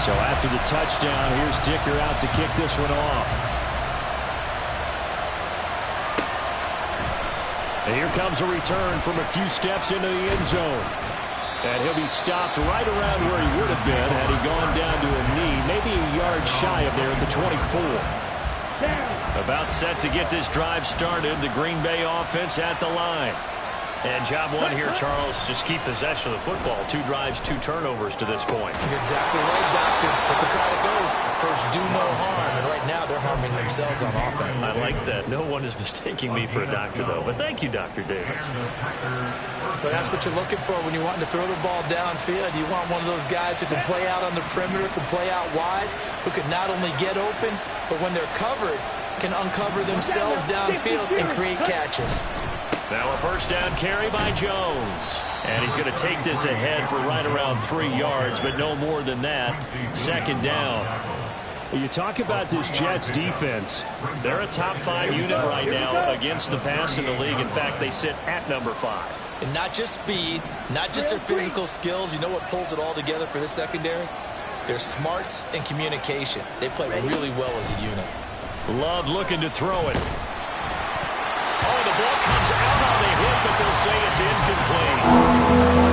So after the touchdown, here's Dicker out to kick this one off. And here comes a return from a few steps into the end zone. And he'll be stopped right around where he would have been had he gone down to a knee, maybe a yard shy of there at the 24. About set to get this drive started, the Green Bay offense at the line. And job one here, Charles, just keep possession of the football. 2 drives, 2 turnovers to this point. You're exactly right, Doctor. Hippocratic oath. First, do no harm. And right now, they're harming themselves on offense. I like that. No one is mistaking me for a doctor, though. But thank you, Dr. Davis. But that's what you're looking for when you want to throw the ball downfield. You want one of those guys who can play out on the perimeter, can play out wide, who can not only get open, but when they're covered, can uncover themselves downfield and create catches. Now a first down carry by Jones. And he's going to take this ahead for right around 3 yards, but no more than that. Second down. You talk about this Jets defense. They're a top 5 unit right now against the pass in the league. In fact, they sit at number 5. And not just speed, not just their physical skills. You know what pulls it all together for this secondary? Their smarts and communication. They play really well as a unit. Love looking to throw it. Oh, the ball comes out on the hit, but they'll say it's incomplete.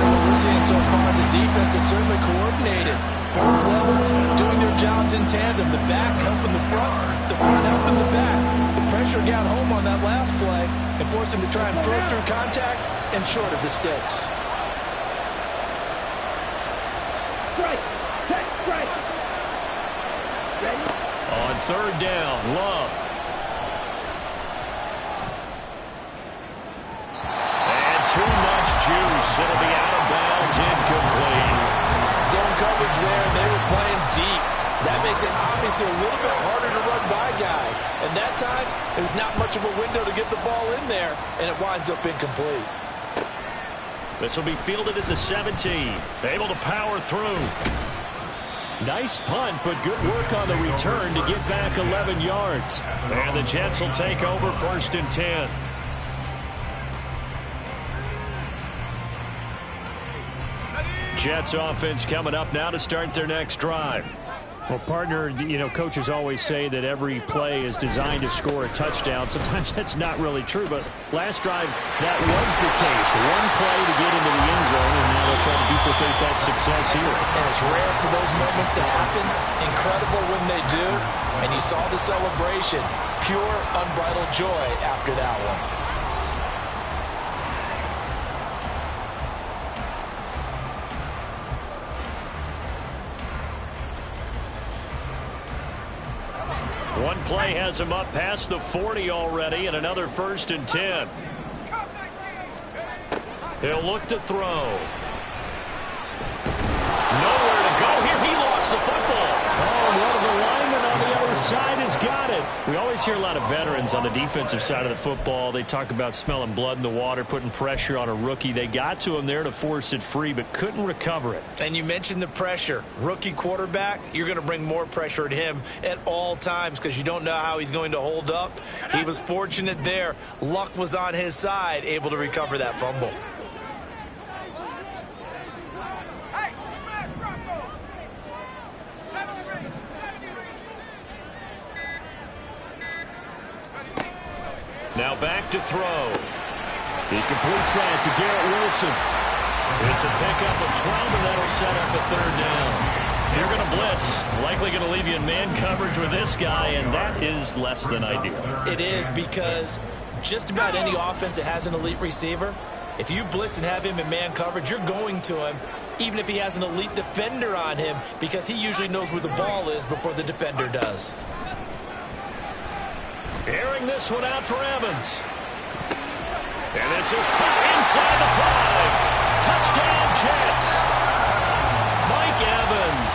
What we're seeing so far is the defense is certainly coordinated. Both levels doing their jobs in tandem. The back helping the front helping the back. The pressure got home on that last play and forced him to try and throw through contact and short of the sticks. On third down, Love. And too much juice. It'll be out of bounds, incomplete. Zone coverage there, and they were playing deep. That makes it obviously a little bit harder to run by guys. And that time, there's not much of a window to get the ball in there, and it winds up incomplete. This will be fielded at the 17. Able to power through. Nice punt, but good work on the return to get back 11 yards. And the Jets will take over first and 10. Jets offense coming up now to start their next drive. Well, partner, you know, coaches always say that every play is designed to score a touchdown. Sometimes that's not really true, but last drive, that was the case. One play to get into the end zone, and now they'll try to duplicate that success here. And it's rare for those moments to happen. Incredible when they do. And you saw the celebration. Pure, unbridled joy after that one. One play has him up past the 40 already, and another first and 10. He'll look to throw. Nowhere to go here. He lost the football. Oh, one of the linemen on the other side has got it. We always hear a lot of veterans on the defensive side of the football. They talk about smelling blood in the water, putting pressure on a rookie. They got to him there to force it free, but couldn't recover it. And you mentioned the pressure. Rookie quarterback, you're going to bring more pressure at him at all times because you don't know how he's going to hold up. He was fortunate there. Luck was on his side, able to recover that fumble. Now back to throw. He completes that to Garrett Wilson. It's a pickup of 12, and that'll set up a third down. If you're going to blitz, likely going to leave you in man coverage with this guy, and that is less than ideal. It is because just about any offense that has an elite receiver, if you blitz and have him in man coverage, you're going to him, even if he has an elite defender on him, because he usually knows where the ball is before the defender does. Airing this one out for Evans. And this is caught inside the 5. Touchdown, Jets. Mike Evans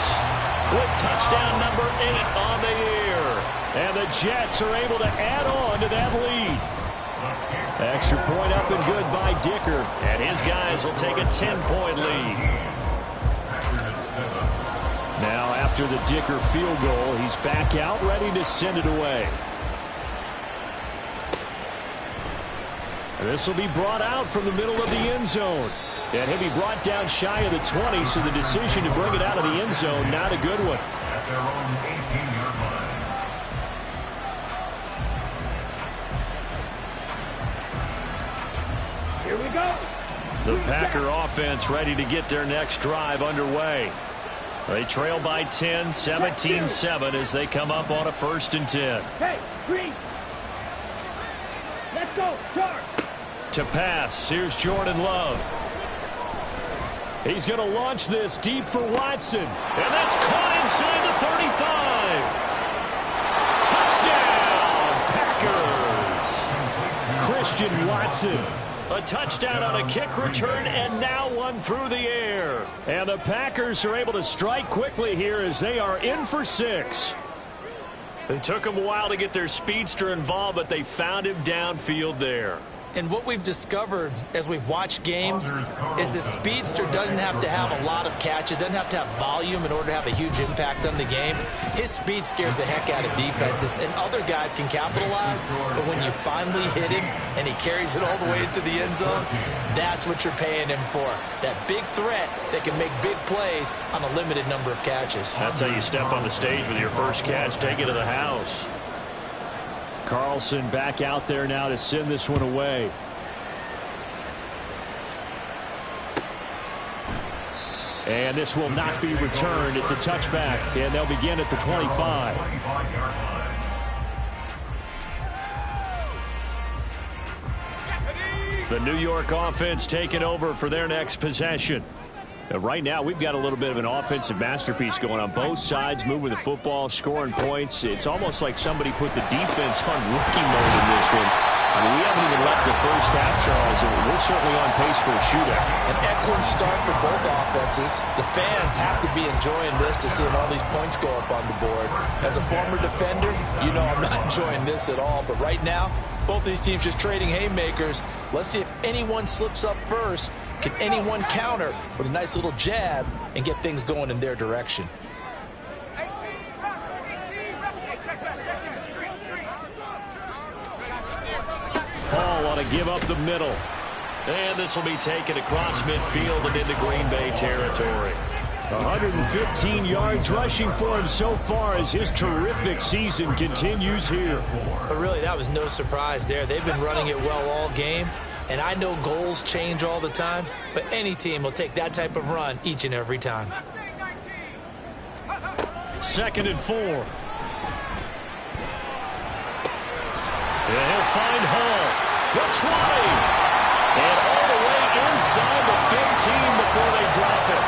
with touchdown number 8 on the year. And the Jets are able to add on to that lead. Extra point up and good by Dicker. And his guys will take a 10-point lead. Now after the Dicker field goal, he's back out ready to send it away. This will be brought out from the middle of the end zone. And he'll be brought down shy of the 20, so the decision to bring it out of the end zone, not a good one. At their own 18-yard line. Here we go. The Packer offense ready to get their next drive underway. They trail by 10, 17-7 as they come up on a 1st and 10. Hey, Green. Let's go. Charge. To pass, here's Jordan Love. He's going to launch this deep for Watson. And that's caught inside the 35. Touchdown, Packers. Christian Watson. A touchdown on a kick return, and now one through the air. And the Packers are able to strike quickly here as they are in for 6. It took them a while to get their speedster involved, but they found him downfield there. And what we've discovered as we've watched games is the speedster doesn't have to have a lot of catches, doesn't have to have volume in order to have a huge impact on the game. His speed scares the heck out of defenses, and other guys can capitalize, but when you finally hit him and he carries it all the way into the end zone, that's what you're paying him for. That big threat that can make big plays on a limited number of catches. That's how you step on the stage with your first catch, take it to the house. Carlson back out there now to send this one away. And this will not be returned. It's a touchback, and they'll begin at the 25. The New York offense taking over for their next possession. Right now, we've got a little bit of an offensive masterpiece going on both sides, moving the football, scoring points. It's almost like somebody put the defense on rookie mode in this one. I mean, we haven't even left the first half, Charles, and we're certainly on pace for a shootout. An excellent start for both offenses. The fans have to be enjoying this to seeing all these points go up on the board. As a former defender, you know I'm not enjoying this at all. But right now, both these teams just trading haymakers. Let's see if anyone slips up first. Can anyone counter with a nice little jab and get things going in their direction? Paul on to give up the middle. And this will be taken across midfield and into Green Bay territory. 115 yards rushing for him so far as his terrific season continues here. But really, that was no surprise there. They've been running it well all game. And I know goals change all the time, but any team will take that type of run each and every time. 2nd and 4. And he'll find Hall. Looks right. And all the way inside the 15 before they drop it.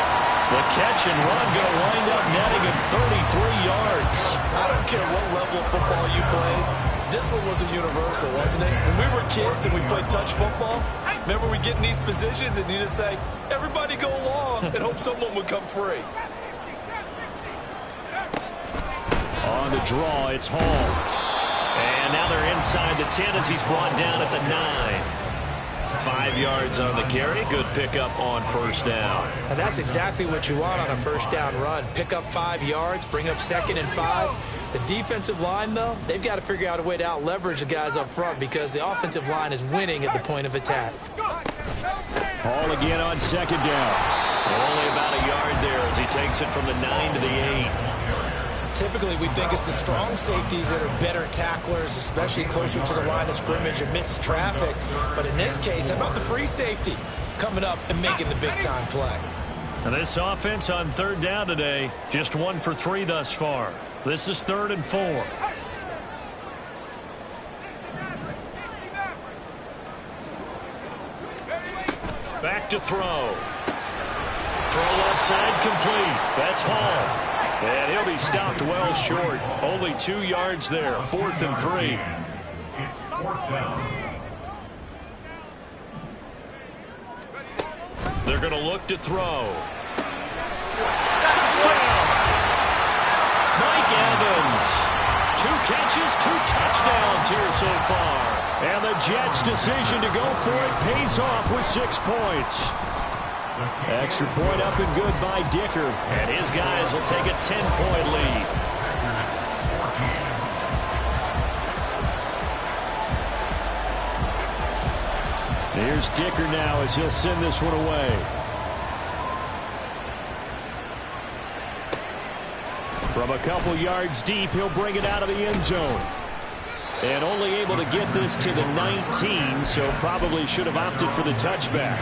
The catch and run going to wind up netting him 33 yards. I don't care what level of football you played. This one was a universal, wasn't it? When we were kids and we played touch football, remember we get in these positions and you just say, everybody go along and hope someone would come free. On the draw, it's Hall. And now they're inside the 10 as he's brought down at the 9. 5 yards on the carry. Good pickup on 1st down. And that's exactly what you want on a 1st down run. Pick up 5 yards, bring up 2nd and 5. The defensive line, though, they've got to figure out a way to out-leverage the guys up front because the offensive line is winning at the point of attack. Hall again on 2nd down. Only about a yard there as he takes it from the 9 to the 8. Typically, we think it's the strong safeties that are better tacklers, especially closer to the line of scrimmage amidst traffic. But in this case, how about the free safety coming up and making the big-time play? And this offense on 3rd down today, just 1 for 3 thus far. This is 3rd and 4. Back to throw. Throw left side complete. That's Hall. And he'll be stopped well short. Only 2 yards there. 4th and 3. It's 4th down. They're going to look to throw. Touchdown! Mike Evans. 2 catches, 2 touchdowns here so far. And the Jets' decision to go for it pays off with 6 points. Extra point up and good by Dicker. And his guys will take a 10-point lead. Here's Dicker now as he'll send this one away. From a couple yards deep, he'll bring it out of the end zone. And only able to get this to the 19, so probably should have opted for the touchback.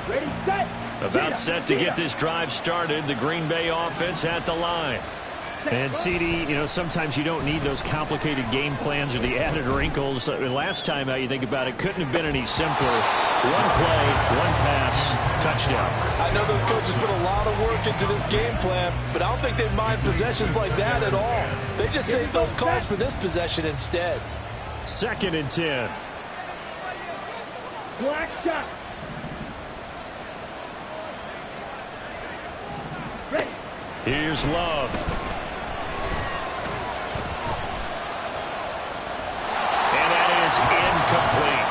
Ready, set. About set to get this drive started. The Green Bay offense at the line. And CD, you know, sometimes you don't need those complicated game plans or the added wrinkles. Last time out, you think about it, couldn't have been any simpler. One play, one pass, touchdown. I know those coaches put a lot of work into this game plan, but I don't think they mind possessions like that at all. They just save those calls for this possession instead. 2nd and 10. Black shot. Ready. Here's Love. Incomplete.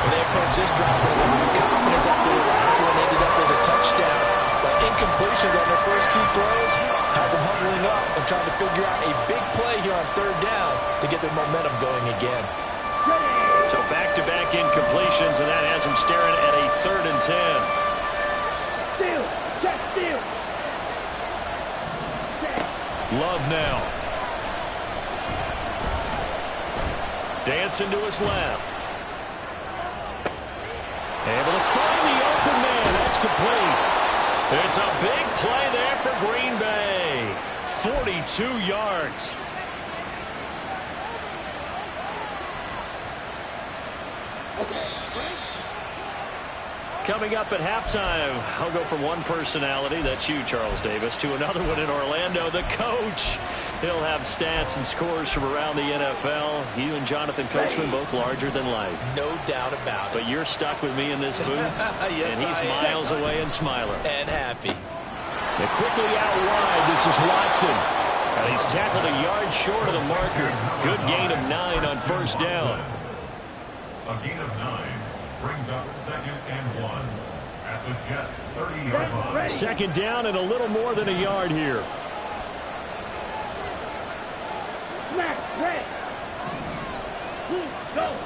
They approached this drive with a little bit of confidence after the last one ended up as a touchdown. But incompletions on their first 2 throws has them huddling up and trying to figure out a big play here on 3rd down to get their momentum going again. So back-to-back incompletions, and that has them staring at a 3rd and 10. Steal. Check steal. Love now. Dancing to his left. Able to find the open man. That's complete. It's a big play there for Green Bay. 42 yards. Coming up at halftime, I'll go from one personality, that's you, Charles Davis, to another one in Orlando, the coach. He'll have stats and scores from around the NFL. You and Jonathan Coachman, both larger than life. No doubt about it. But you're stuck with me in this booth, Yes, and he's miles away and smiling. And happy. And quickly out wide, this is Watson. And he's tackled a yard short of the marker. Good gain of 9 on 1st down. A gain of 9 brings up 2nd and 1 at the Jets' 30-yard line. 2nd down and a little more than a yard here. Smack. Ready. Go.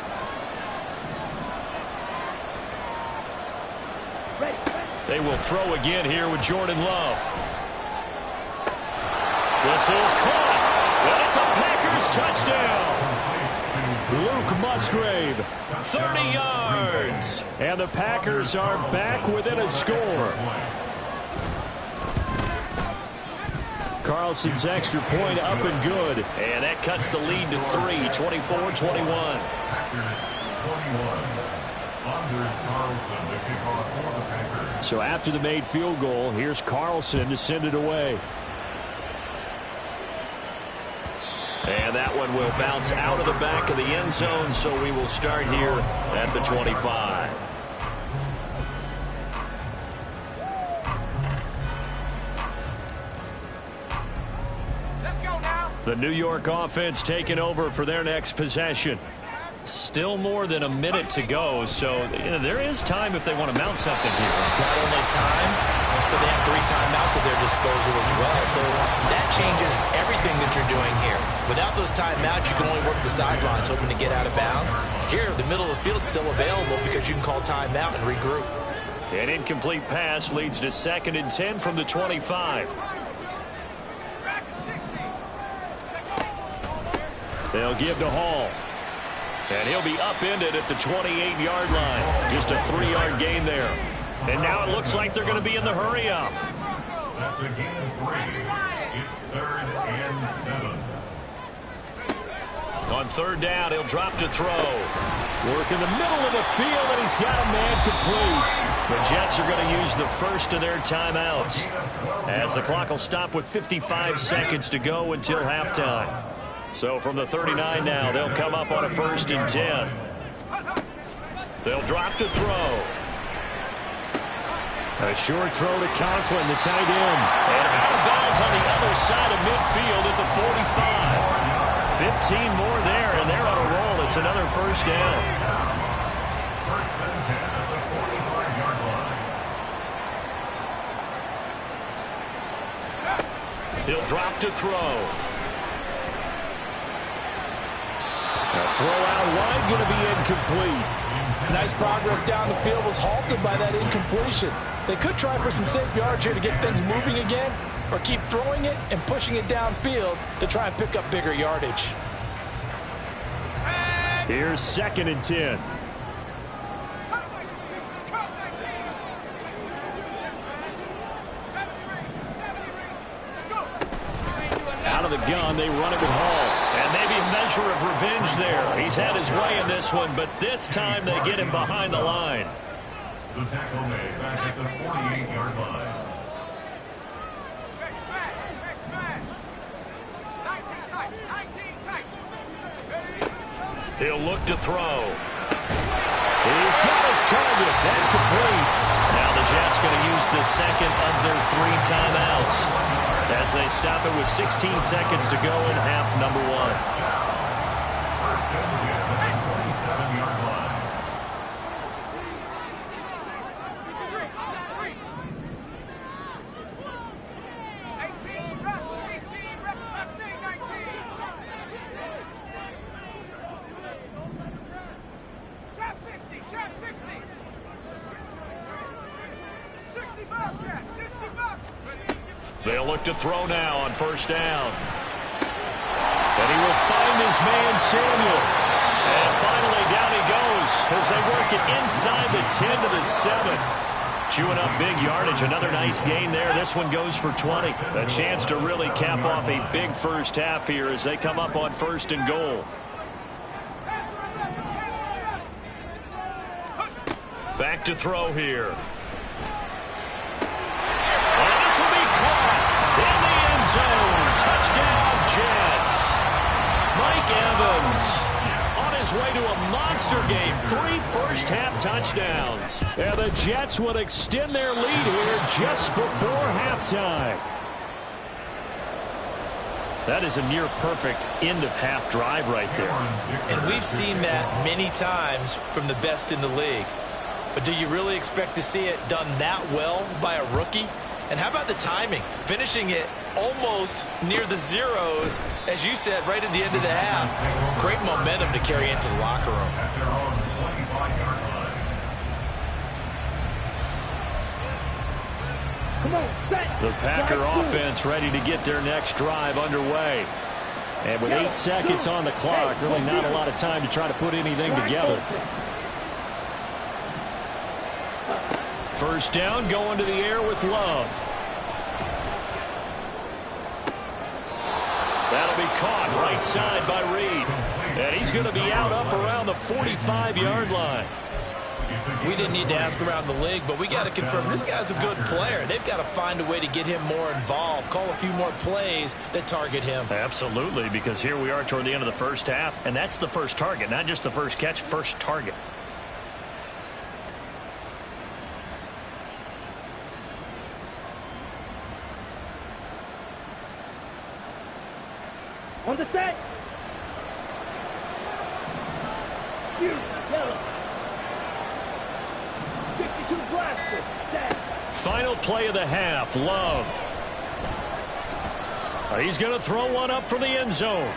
Ready. They will throw again here with Jordan Love. This is caught. And it's a Packers touchdown. Luke Musgrave. 30 yards. And the Packers are back within a score. Carlson's extra point up and good. And that cuts the lead to 3, 24-21. Packers 21. Anders Carlson, the kickoff for the Packers. So after the made field goal, here's Carlson to send it away. And that one will bounce out of the back of the end zone, so we will start here at the 25. Let's go now. The New York offense taking over for their next possession. Still more than a minute to go, so there is time if they want to mount something here. Not only time, but they have 3 timeouts at their disposal as well. So that changes everything that you're doing here. Without those timeouts, you can only work the sidelines, hoping to get out of bounds. Here, the middle of the field is still available because you can call timeout and regroup. An incomplete pass leads to 2nd and 10 from the 25. They'll give to Hall. And he'll be upended at the 28-yard line. Just a 3-yard gain there. And now it looks like they're going to be in the hurry-up. That's a gain of 3. It's 3rd and 7. On 3rd down, he'll drop to throw. Work in the middle of the field, and he's got a man complete. The Jets are going to use the first of their timeouts, as the clock will stop with 55 seconds to go until halftime. So from the 39 now, they'll come up on a 1st and 10. They'll drop to throw. A short throw to Conklin, the tight end. And out of bounds on the other side of midfield at the 45. 15 more there, and they're on a roll. It's another 1st down. 1st and 10 at the 45-yard line. He'll drop to throw. A throw out wide, going to be incomplete. Nice progress down the field was halted by that incompletion. They could try for some safe yards here to get things moving again, or keep throwing it and pushing it downfield to try and pick up bigger yardage. Here's 2nd and 10. Out of the gun, they run it with Hall. And maybe a measure of revenge there. He's had his way in this one, but this time they get him behind the line. The tackle made back at the 48-yard line. He'll look to throw. He's got his target. That's complete. Now the Jets going to use the second of their 3 timeouts as they stop it with 16 seconds to go in half number 1. First and 10 at the 27-yard line. They'll look to throw now on first down. And he will find his man Samuel. And finally down he goes as they work it inside the 10 to the 7. Chewing up big yardage. Another nice gain there. This one goes for 20. A chance to really cap off a big first half here as they come up on 1st and goal. Back to throw here. And this will be caught in the end zone. Touchdown, Jets. Mike Evans on his way to a monster game. 3 first-half touchdowns. And the Jets would extend their lead here just before halftime. That is a near-perfect end-of-half drive right there. And we've seen that many times from the best in the league. But do you really expect to see it done that well by a rookie? And how about the timing? Finishing it almost near the zeros, as you said, right at the end of the half. Great momentum to carry into the locker room. At their own 25-yard line. Come on, set. The Packer offense ready to get their next drive underway. And with 8 seconds on the clock, really not a lot of time to try to put anything together. First down, going to the air with Love. That'll be caught right side by Reed. And he's going to be out up around the 45-yard line. We didn't need to ask around the league, but we got to confirm this guy's a good player. They've got to find a way to get him more involved, call a few more plays that target him. Absolutely, because here we are toward the end of the first half, and that's the first target, not just the first catch, first target. On the set. Yellow. 52 blaster. Set. Final play of the half, Love. He's going to throw one up for the end zone.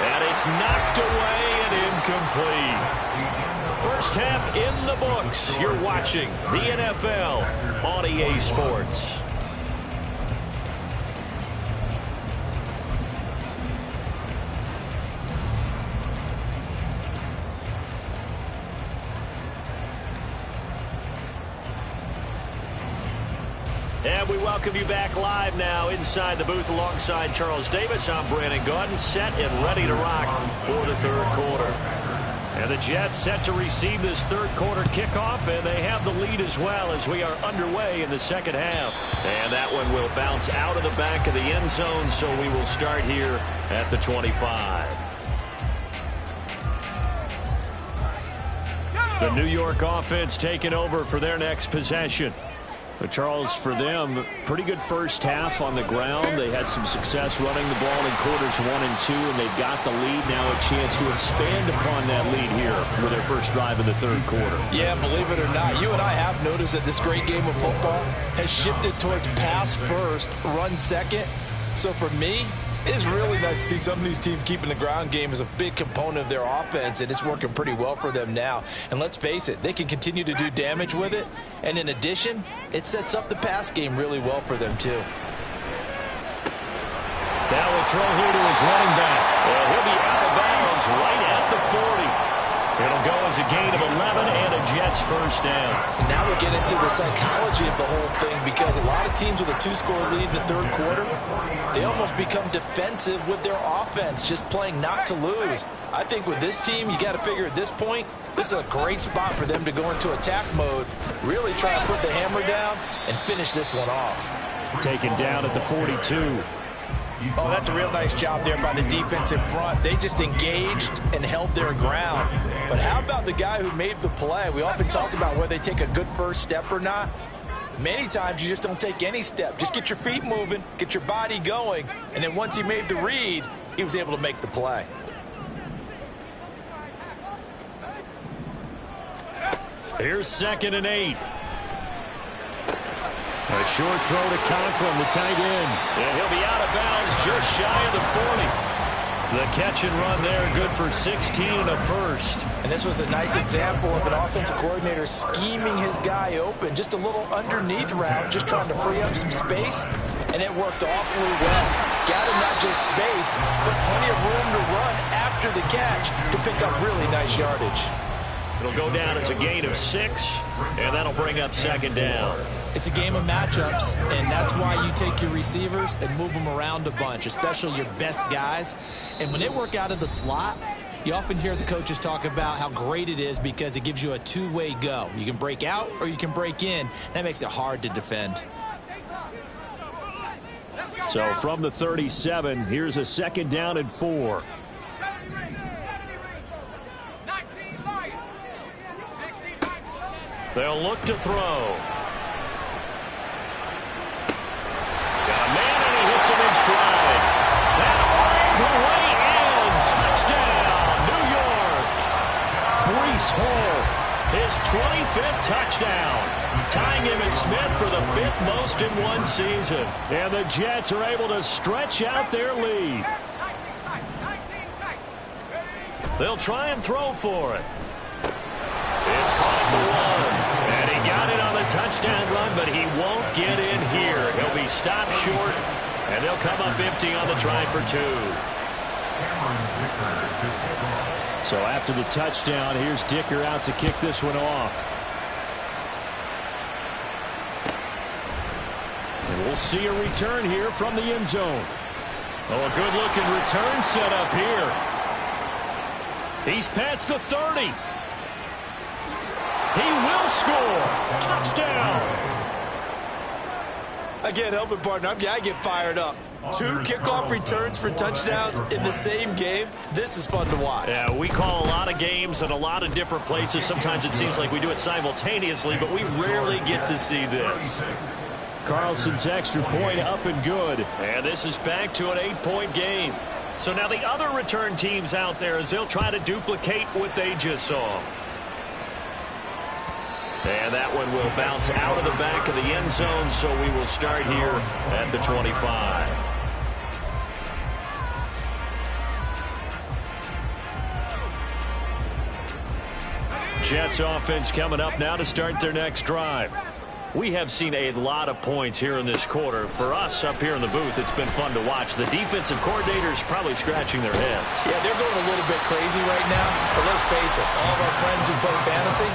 And it's knocked away and incomplete. First half in the books. You're watching the NFL on EA Sports. And we welcome you back live now inside the booth alongside Charles Davis. I'm Brandon Gaudin, set and ready to rock for the third quarter. And the Jets set to receive this third quarter kickoff, and they have the lead as well as we are underway in the second half. And that one will bounce out of the back of the end zone, so we will start here at the 25. The New York offense taking over for their next possession. But Charles, for them, pretty good first half on the ground. They had some success running the ball in quarters 1 and 2, and they've got the lead now, a chance to expand upon that lead here with their first drive in the third quarter. Yeah, believe it or not, you and I have noticed that this great game of football has shifted towards pass first, run second. So for me, It's really nice to see some of these teams keeping the ground game as a big component of their offense, and it's working pretty well for them now. And let's face it, they can continue to do damage with it. And in addition, it sets up the pass game really well for them, too. Now a throw here to his running back. And he'll be out of bounds right at the 40. It'll go as a gain of 11 and a Jets first down. And now we get into the psychology of the whole thing, because a lot of teams with a 2-score lead in the third quarter, they almost become defensive with their offense, just playing not to lose. I think with this team, you got to figure at this point, this is a great spot for them to go into attack mode, really try to put the hammer down and finish this one off. Taken down at the 42. Oh, that's a real nice job there by the defense in front. They just engaged and held their ground. But how about the guy who made the play? We often talk about whether they take a good first step or not. Many times you just don't take any step. Just get your feet moving, get your body going, and then once he made the read, he was able to make the play. Here's 2nd and 8. A short throw to Conklin, the tight end. And he'll be out of bounds just shy of the 40. The catch and run there, good for 16 and a first. And this was a nice example of an offensive coordinator scheming his guy open. Just a little underneath route, just trying to free up some space. And it worked awfully well. Got him not just space, but plenty of room to run after the catch to pick up really nice yardage. It'll go down as a gain of 6, and that'll bring up 2nd down. It's a game of matchups, and that's why you take your receivers and move them around a bunch, especially your best guys. And when they work out of the slot, you often hear the coaches talk about how great it is because it gives you a two-way go. You can break out or you can break in. That makes it hard to defend. So from the 37, here's a 2nd down and 4. They'll look to throw. Got a man, and he hits him in stride. That way in. Touchdown, New York. Breece Hall, his 25th touchdown. Tying him and Smith for the 5th most in one season. And the Jets are able to stretch out their lead. They'll try and throw for it. It's caught at the 1. And he got it on the touchdown run, but he won't get in here. He'll be stopped short, and they'll come up empty on the try for 2. So after the touchdown, here's Dicker out to kick this one off. And we'll see a return here from the end zone. Oh, a good-looking return set up here. He's past the 30. He will score. Touchdown. I can't help it, partner. I get fired up. 2 kickoff returns for touchdowns in the same game. This is fun to watch. Yeah, we call a lot of games in a lot of different places. Sometimes it seems like we do it simultaneously, but we rarely get to see this. Carlson's extra point up and good. And this is back to an 8-point game. So now the other return teams out there, as they'll try to duplicate what they just saw. And that one will bounce out of the back of the end zone, so we will start here at the 25. Jets offense coming up now to start their next drive. We have seen a lot of points here in this quarter. For us up here in the booth, it's been fun to watch. The defensive coordinators probably scratching their heads. Yeah, they're going a little bit crazy right now. But let's face it, all of our friends who play fantasy,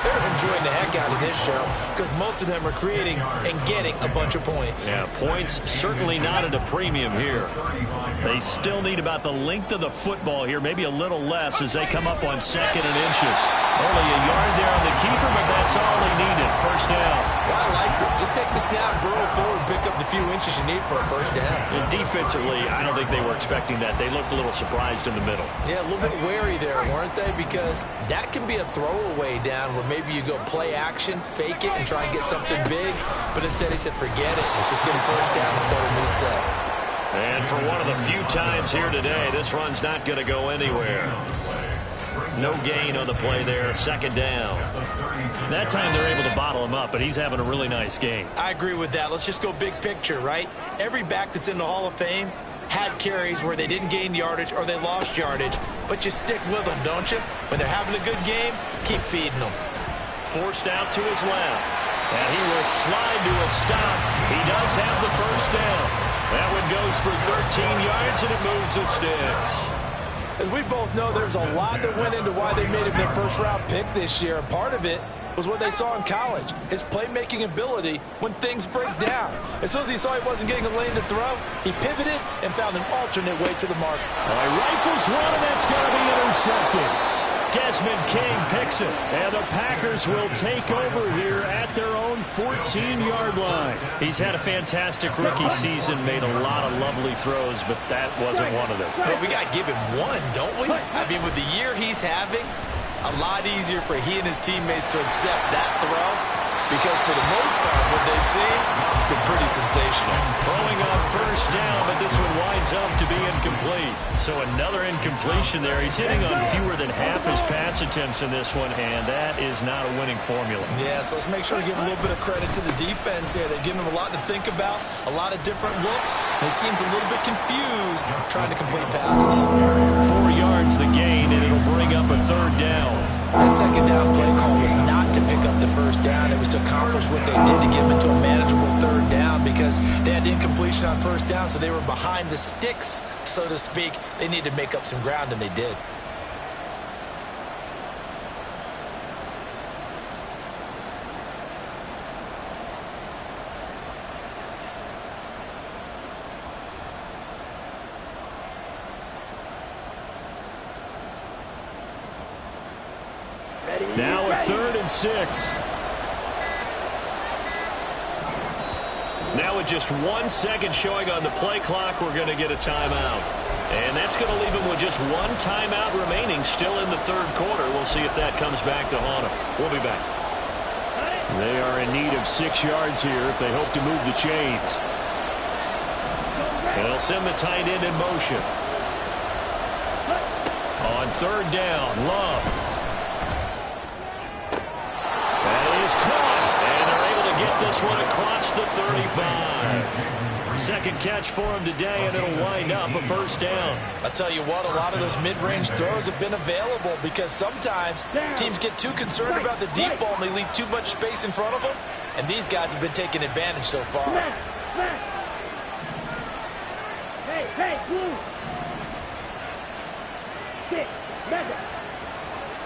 they're enjoying the heck out of this show because most of them are creating and getting a bunch of points. Yeah, points certainly not at a premium here. They still need about the length of the football here, maybe a little less as they come up on 2nd and inches. Only a yard there on the keeper, but that's all they needed. First down. Well, I liked it. Just take the snap, burrow forward, pick up the few inches you need for a first down. And defensively, I don't think they were expecting that. They looked a little surprised in the middle. Yeah, a little bit wary there, weren't they? Because that can be a throwaway down where maybe you go play action, fake it, and try and get something big. But instead he said, forget it. Let's just get a first down and start a new set. And for one of the few times here today, this run's not going to go anywhere. No gain on the play there. 2nd down. That time they're able to bottle him up, but he's having a really nice game. I agree with that. Let's just go big picture, right? Every back that's in the Hall of Fame, had carries where they didn't gain yardage or they lost yardage, but you stick with them, don't you? When they're having a good game, keep feeding them. Forced out to his left, and he will slide to a stop. He does have the first down. That one goes for 13 yards, and it moves the sticks. As we both know, there's a lot that went into why they made him their first-round pick this year. And part of it was what they saw in college, his playmaking ability when things break down. As soon as he saw he wasn't getting a lane to throw, he pivoted and found an alternate way to the mark. Rifles one, and that's going to be intercepted. Desmond King picks it, and the Packers will take over here at their own 14-yard line. He's had a fantastic rookie season, made a lot of lovely throws, but that wasn't one of them. But we got to give him one, don't we? I mean, with the year he's having, a lot easier for he and his teammates to accept that throw, because for the most part, what they've seen, it's been pretty sensational. Throwing on first down, but this one winds up to be incomplete. So another incompletion there. He's hitting on fewer than half his pass attempts in this one, and that is not a winning formula. Yeah, so let's make sure to give a little bit of credit to the defense here. They've given him a lot to think about, a lot of different looks, and he seems a little bit confused trying to complete passes. 4 yards the gain, and it'll bring up a third down. That second down play call was not to pick up the first down. It was to accomplish what they did to get him into a manageable third down, because they had incompletion on first down, so they were behind the sticks, so to speak. They needed to make up some ground, and they did. Now a 3rd and 6. Now with just 1 second showing on the play clock, we're going to get a timeout. And that's going to leave him with just 1 timeout remaining still in the third quarter. We'll see if that comes back to haunt him. We'll be back. They are in need of 6 yards here if they hope to move the chains. And they'll send the tight end in motion. On third down, Love. That is caught, and they're able to get this one across the 35. Second catch for him today, and it'll wind up a first down. I tell you what, a lot of those mid-range throws have been available, because sometimes teams get too concerned about the deep ball and they leave too much space in front of them, and these guys have been taking advantage so far. Hey, blue. 6, mega.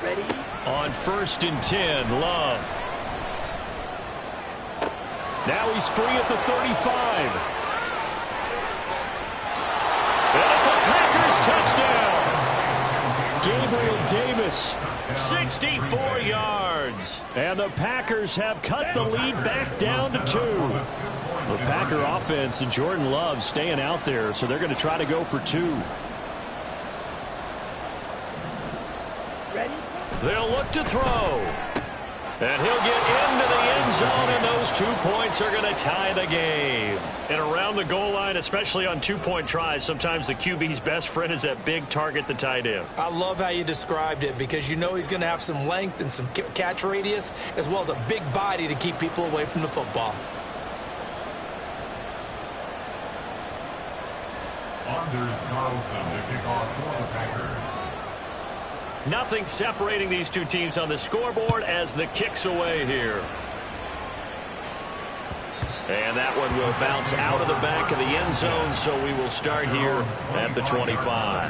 Ready? On 1st and 10, Love. Now he's free at the 35. And it's a Packers touchdown. Gabriel Davis. 64 yards. And the Packers have cut the lead back down to 2. The Packer offense and Jordan Love staying out there, so they're going to try to go for 2. Ready? They'll look to throw. And he'll get into the end zone, and those 2 points are going to tie the game. And around the goal line, especially on 2-point tries, sometimes the QB's best friend is that big target, the tight end. I love how you described it, because you know he's going to have some length and some catch radius, as well as a big body to keep people away from the football. Anders Carlson to kick off for the Packers. Nothing separating these two teams on the scoreboard as the kick's away here. And that one will bounce out of the back of the end zone, so we will start here at the 25.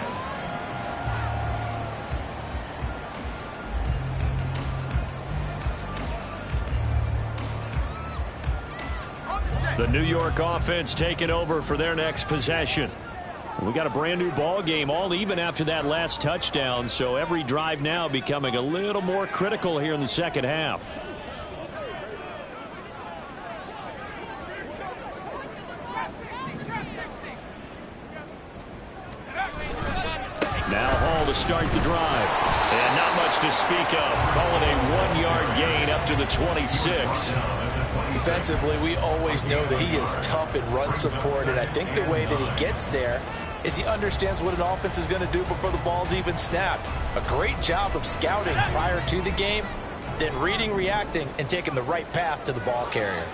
The New York offense taking over for their next possession. We got a brand new ball game, all even after that last touchdown, so every drive now becoming a little more critical here in the second half. Now Hall to start the drive. And not much to speak of. Call it a 1-yard gain up to the 26. Defensively, we always know that he is tough in run support, and I think the way that he gets there is he understands what an offense is going to do before the ball's even snapped. A great job of scouting prior to the game, then reading, reacting, and taking the right path to the ball carrier.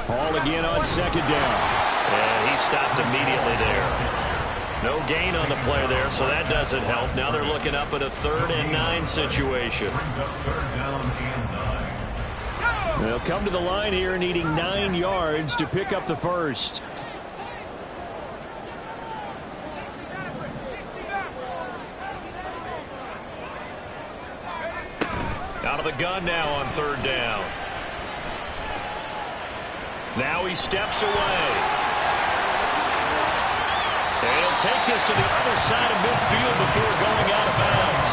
Ball again on second down. And he stopped immediately there. No gain on the play there, so that doesn't help. Now they're looking up at a 3rd and 9 situation. They'll come to the line here needing 9 yards to pick up the first. Out of the gun now on 3rd down. Now he steps away. And he'll take this to the other side of midfield before going out of bounds.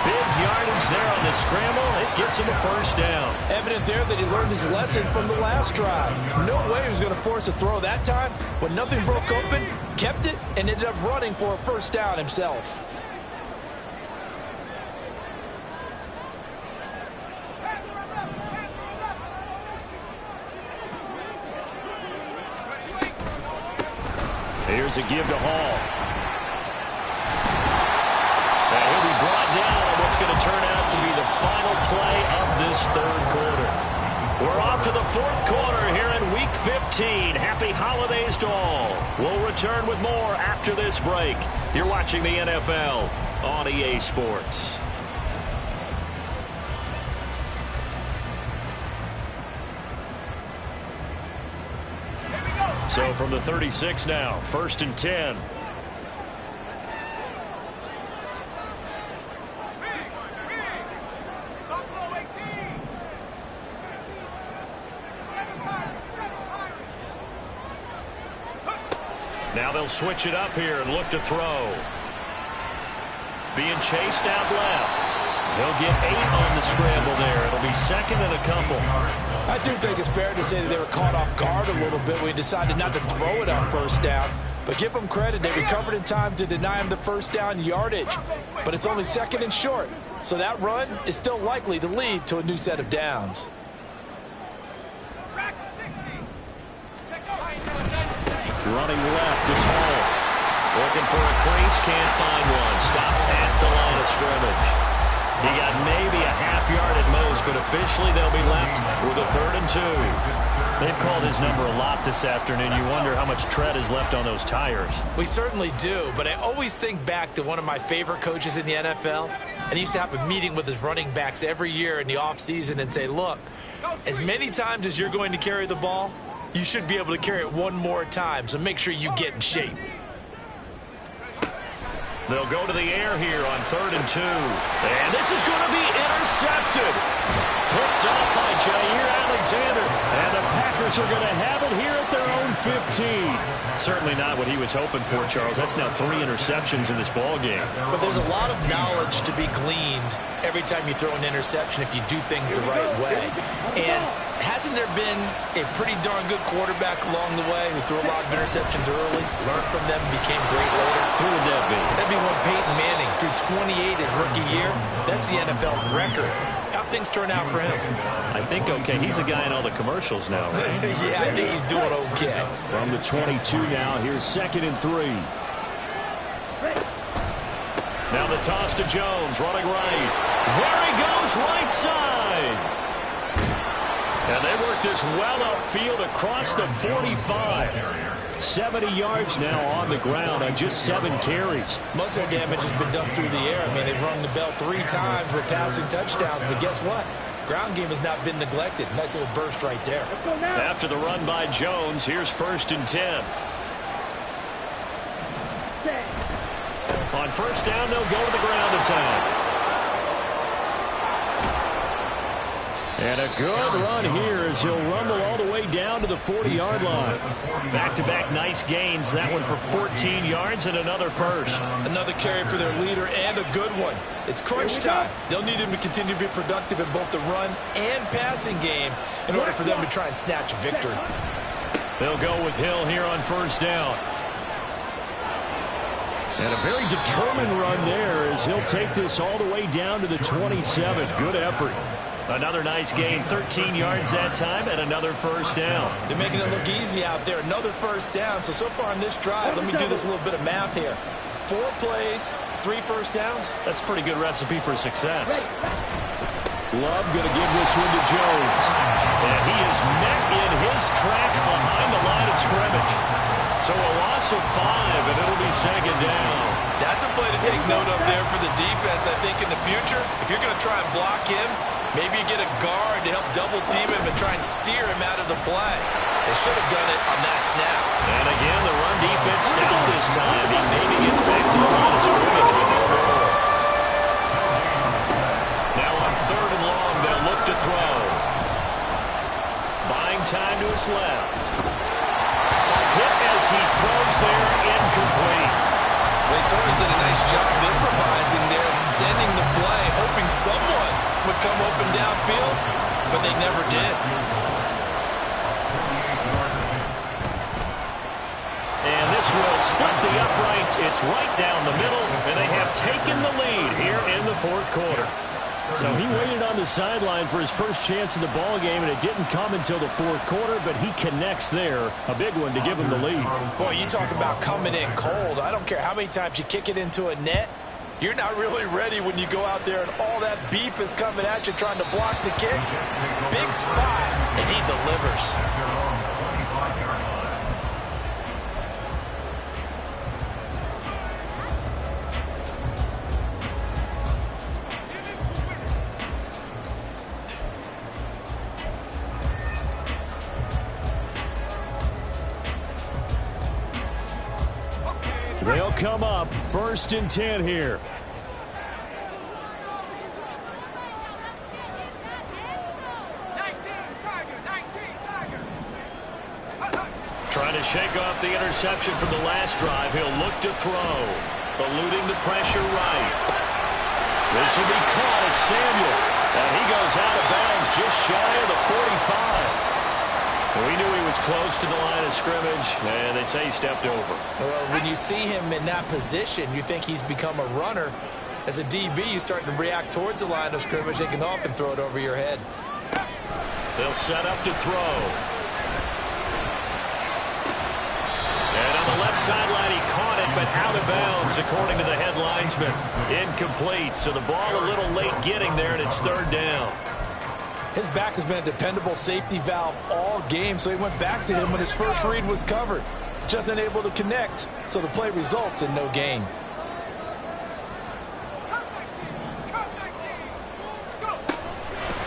Big yardage there on the scramble. It gets him a first down. Evident there that he learned his lesson from the last drive. No way he was going to force a throw that time. When nothing broke open, kept it, and ended up running for a first down himself. Here's a give to Hall. And he'll be brought down on what's going to turn out to be the final play of this 3rd quarter. We're off to the 4th quarter here in Week 15. Happy holidays to all. We'll return with more after this break. You're watching the NFL on EA Sports. So from the 36 now, 1st and 10. Now they'll switch it up here and look to throw. Being chased out left. He'll get 8 on the scramble there. It'll be 2nd and a couple. I do think it's fair to say that they were caught off guard a little bit when he decided not to throw it on 1st down. But give them credit. They recovered in time to deny him the first down yardage. But it's only 2nd and short. So that run is still likely to lead to a new set of downs. Running left, it's Hall. Looking for a crease, can't find one. Stopped at the line of scrimmage. He got maybe a half yard at most, but officially they'll be left with a 3rd and 2. They've called his number a lot this afternoon. You wonder how much tread is left on those tires. We certainly do, but I always think back to one of my favorite coaches in the NFL, and he used to have a meeting with his running backs every year in the offseason and say, look, as many times as you're going to carry the ball, you should be able to carry it one more time, so make sure you get in shape. They'll go to the air here on 3rd and 2. And this is going to be intercepted. Picked off by Jair Alexander. And the Packers are going to have it here at their own 15. Certainly not what he was hoping for, Charles. That's now 3 interceptions in this ball game. But there's a lot of knowledge to be gleaned every time you throw an interception if you do things the right way. And hasn't there been a pretty darn good quarterback along the way who threw a lot of interceptions early, learned from them, became great later? Who would that be? That'd be one Peyton Manning. Threw 28 his rookie year. That's the NFL record. How'd things turn out for him? I think okay. He's a guy in all the commercials now, right? Yeah, I think he's doing okay. From the 22 now, here's 2nd and 3. Now the toss to Jones, running right. There he goes, right side. And they work this well upfield across the 45. 70 yards now on the ground on just 7 carries. Muscle damage has been done through the air. I mean, they've rung the bell 3 times with passing touchdowns, but guess what? Ground game has not been neglected. Nice little burst right there. After the run by Jones, here's 1st and 10. On 1st down, they'll go to the ground attack. And a good run here as he'll rumble all the way down to the 40-yard line. Back-to-back nice gains. That one for 14 yards and another first. Another carry for their leader and a good one. It's crunch time. They'll need him to continue to be productive in both the run and passing game in order for them to try and snatch a victory. They'll go with Hill here on 1st down. And a very determined run there as he'll take this all the way down to the 27. Good effort. Another nice gain, 13 yards that time, and another 1st down. They're making it look easy out there. Another 1st down. So far on this drive, let me do this little bit of math here. 4 plays, 3 first downs. That's a pretty good recipe for success. Love going to give this one to Jones. And he is met in his tracks behind the line of scrimmage. So a loss of 5, and it'll be second down. That's a play to take note of there for the defense, I think, in the future. If you're going to try and block him, maybe you get a guard to help double-team him and try and steer him out of the play. They should have done it on that snap. And again, the run defense stout this time. He maybe gets back to the line of scrimmage with no more. Now on 3rd and long, they'll look to throw. Buying time to his left. Hit as he throws there, incomplete. They sort of did a nice job improvising there, extending the play, hoping someone would come open downfield, but they never did. And this will split the uprights. It's right down the middle, and they have taken the lead here in the 4th quarter. So he waited on the sideline for his first chance in the ball game, and it didn't come until the 4th quarter, but he connects there. A big one to give him the lead. Boy, you talk about coming in cold. I don't care how many times you kick it into a net. You're not really ready when you go out there and all that beef is coming at you trying to block the kick. Big spot, and he delivers. They'll come up 1st and 10 here. Trying to shake off the interception from the last drive. He'll look to throw. Eluding the pressure right. This will be caught at Samuel. And he goes out of bounds just shy of the 45. We knew he was close to the line of scrimmage, and they say he stepped over. Well, when you see him in that position, you think he's become a runner. As a DB, you start to react towards the line of scrimmage. They can often throw it over your head. They'll set up to throw. And on the left sideline, he caught it, but out of bounds, according to the head linesman. Incomplete, so the ball a little late getting there, and it's 3rd down. His back has been a dependable safety valve all game, so he went back to him when his first read was covered. Just unable to connect, so the play results in no gain.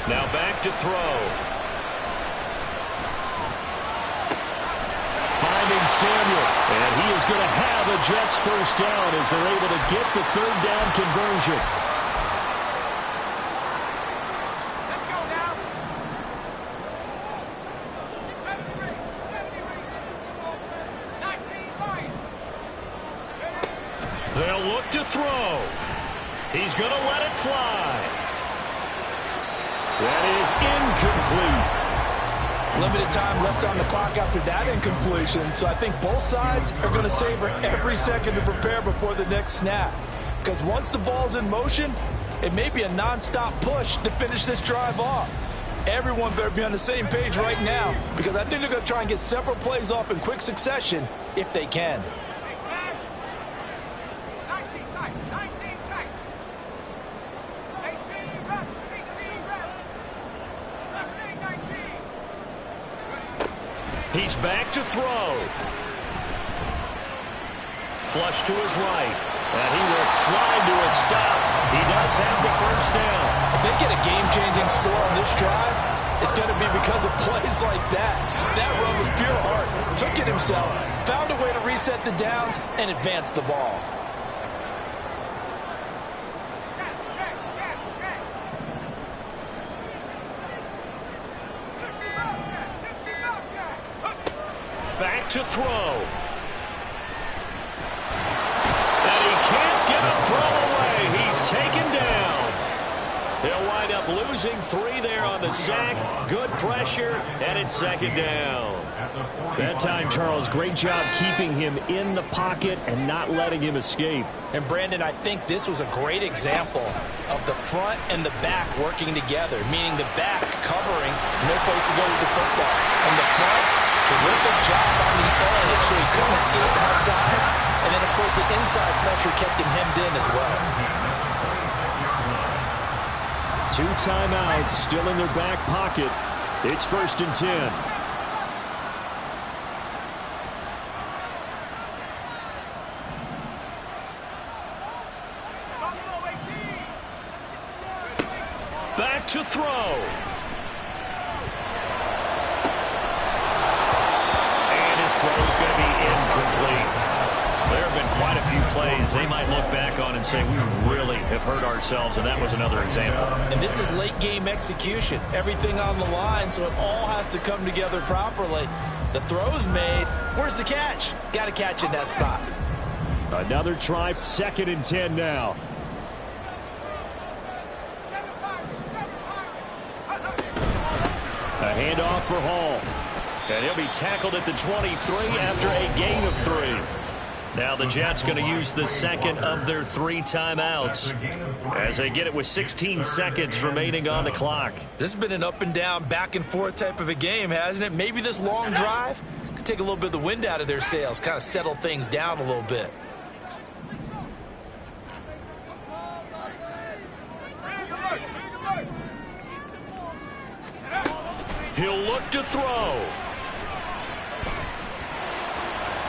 Now back to throw. Finding Samuel, and he is going to have a Jets first down as they're able to get the 3rd down conversion. They'll look to throw. He's going to let it fly. That is incomplete. Limited time left on the clock after that incompletion, so I think both sides are going to savor every second to prepare before the next snap. Because once the ball's in motion, it may be a non-stop push to finish this drive off. Everyone better be on the same page right now, because I think they're going to try and get several plays off in quick succession if they can. He's back to throw. Flush to his right. And he will slide to a stop. He does have the first down. If they get a game-changing score on this drive, it's going to be because of plays like that. That run was pure heart. Took it himself, found a way to reset the downs, and advance the ball. Back to throw. And he can't get a throw away. He's taken down. They'll wind up losing 3 there on the sack. Good pressure, and it's 2nd down. That time, Charles, great job keeping him in the pocket and not letting him escape. And, Brandon, I think this was a great example of the front and the back working together, meaning the back covering, no place to go with the football. And the front, terrific job on the edge, so he couldn't escape outside. And then, of course, the inside pressure kept him hemmed in as well. 2 timeouts still in their back pocket. It's 1st and 10. Back to throw. And his throw is going to be incomplete. There have been quite a few plays they might look back on and say, we really have hurt ourselves, and that was another example. And this is late-game execution. Everything on the line, so it all has to come together properly. The throw's made. Where's the catch? Got to catch in that spot. Another try, 2nd and 10 now. A handoff for Hall. And he'll be tackled at the 23 after a gain of 3. Now the Jets going to use the second of their 3 timeouts as they get it with 16 seconds remaining on the clock. This has been an up and down, back and forth type of a game, hasn't it? Maybe this long drive could take a little bit of the wind out of their sails, kind of settle things down a little bit. He'll look to throw.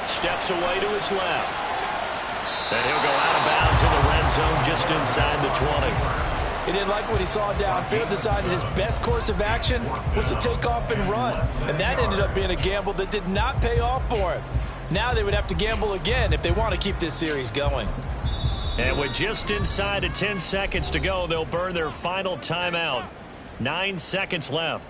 Steps away to his left. And he'll go out of bounds in the red zone just inside the 20. He didn't like what he saw downfield, decided his best course of action was to take off and run. And that ended up being a gamble that did not pay off for him. Now they would have to gamble again if they want to keep this series going. And with just inside of 10 seconds to go, they'll burn their final timeout. 9 seconds left.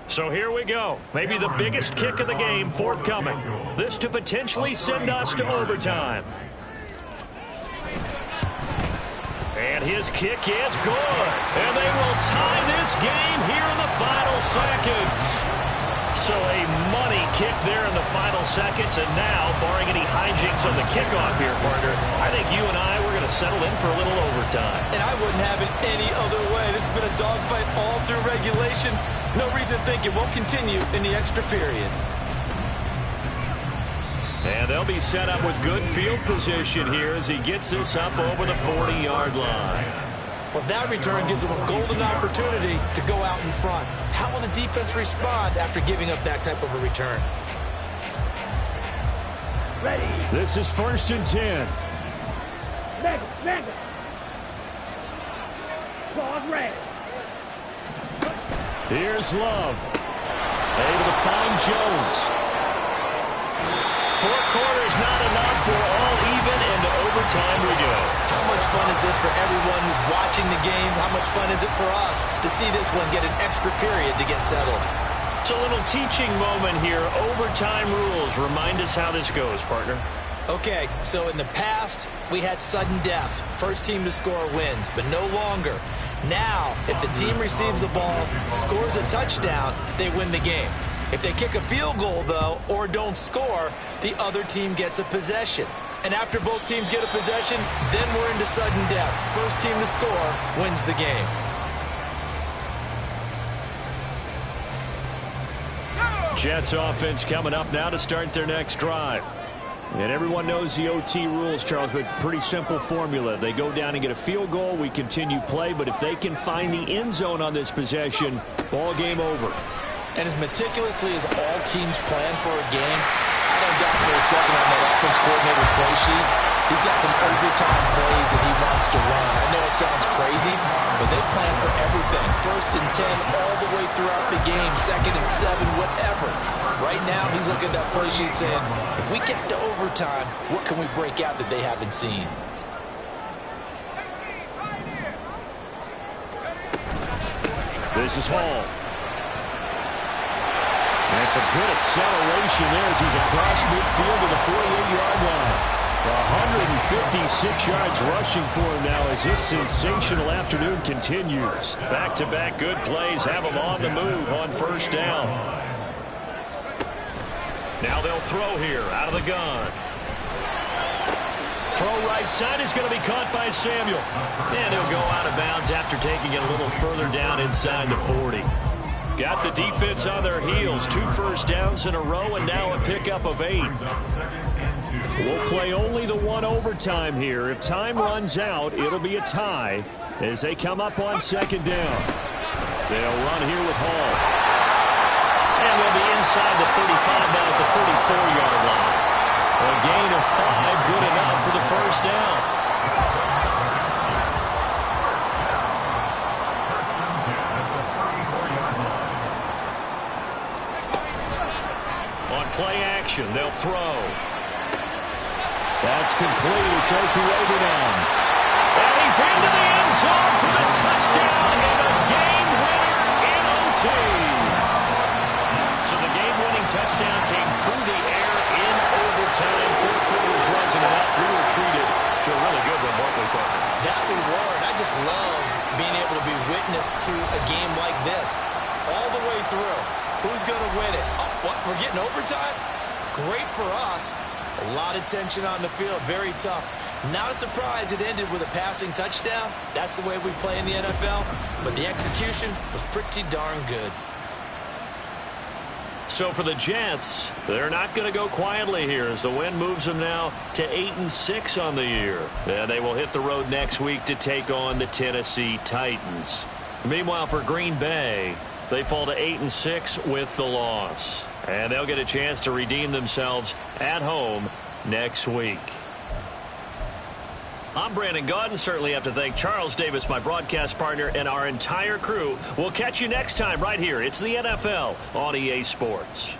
So here we go. Maybe the biggest kick of the game forthcoming. This to potentially send us to overtime. And his kick is good. And they will tie this game here in the final seconds. So a money kick there in the final seconds. And now, barring any hijinks on the kickoff here, partner, I think you and I, we're going to settle in for a little overtime. And I wouldn't have it any other way. This has been a dogfight all through regulation. No reason to think it won't continue in the extra period. And they'll be set up with good field position here as he gets this up over the 40-yard line. Well, that return gives them a golden opportunity to go out in front. How will the defense respond after giving up that type of a return? Ready. This is 1st and 10. Mega. Pause red. Here's Love. Able to find Jones. 4 quarters not enough. For all even, and to overtime we go. How much fun is this for everyone who's watching the game? How much fun is it for us to see this one get an extra period to get settled? It's a little teaching moment here. Overtime rules. Remind us how this goes, partner. Okay, so in the past, we had sudden death. First team to score wins, but no longer. Now, if the team receives the ball, scores a touchdown, they win the game. If they kick a field goal, though, or don't score, the other team gets a possession. And after both teams get a possession, then we're into sudden death. First team to score wins the game. Jets offense coming up now to start their next drive. And everyone knows the OT rules, Charles, but pretty simple formula. They go down and get a field goal, we continue play, but if they can find the end zone on this possession, ball game over. And as meticulously as all teams plan for a game, I don't doubt for a second on that offense coordinator's play sheet, he's got some overtime plays that he wants to run. I know it sounds crazy, but they plan for everything. 1st and 10 all the way throughout the game, 2nd and 7, whatever. Right now, he's looking at that play sheet saying, if we get to overtime, what can we break out that they haven't seen? This is Hall. And some good acceleration there as he's across midfield to the 48-yard line. 156 yards rushing for him now as this sensational afternoon continues. Back-to-back good plays have him on the move on 1st down. Now they'll throw here out of the gun. Throw right side is going to be caught by Samuel. And he'll go out of bounds after taking it a little further down inside the 40. Got the defense on their heels. 2 first downs in a row and now a pickup of 8. We'll play only the one overtime here. If time runs out, it'll be a tie as they come up on second down. They'll run here with Hall. And they'll be inside the 35 now at the 34-yard line. A gain of 5, good enough for the first down. On play action, they'll throw. That's complete. It's Okuegbunam. And he's into the end zone for the touchdown and a game-winner in OT. So the game-winning touchdown came through the air in overtime. 4 quarters wasn't enough. We were treated to a really good one, weren't we, Parker? That we were. And I just love being able to be witness to a game like this all the way through. Who's going to win it? Oh, what? We're getting overtime? Great for us. A lot of tension on the field. Very tough. Not a surprise it ended with a passing touchdown. That's the way we play in the NFL. But the execution was pretty darn good. So for the Jets, they're not going to go quietly here as the win moves them now to 8-6 on the year. And they will hit the road next week to take on the Tennessee Titans. Meanwhile, for Green Bay, they fall to 8-6 with the loss. And they'll get a chance to redeem themselves at home next week. I'm Brandon Gaudin. Certainly have to thank Charles Davis, my broadcast partner, and our entire crew. We'll catch you next time right here. It's the NFL on EA Sports.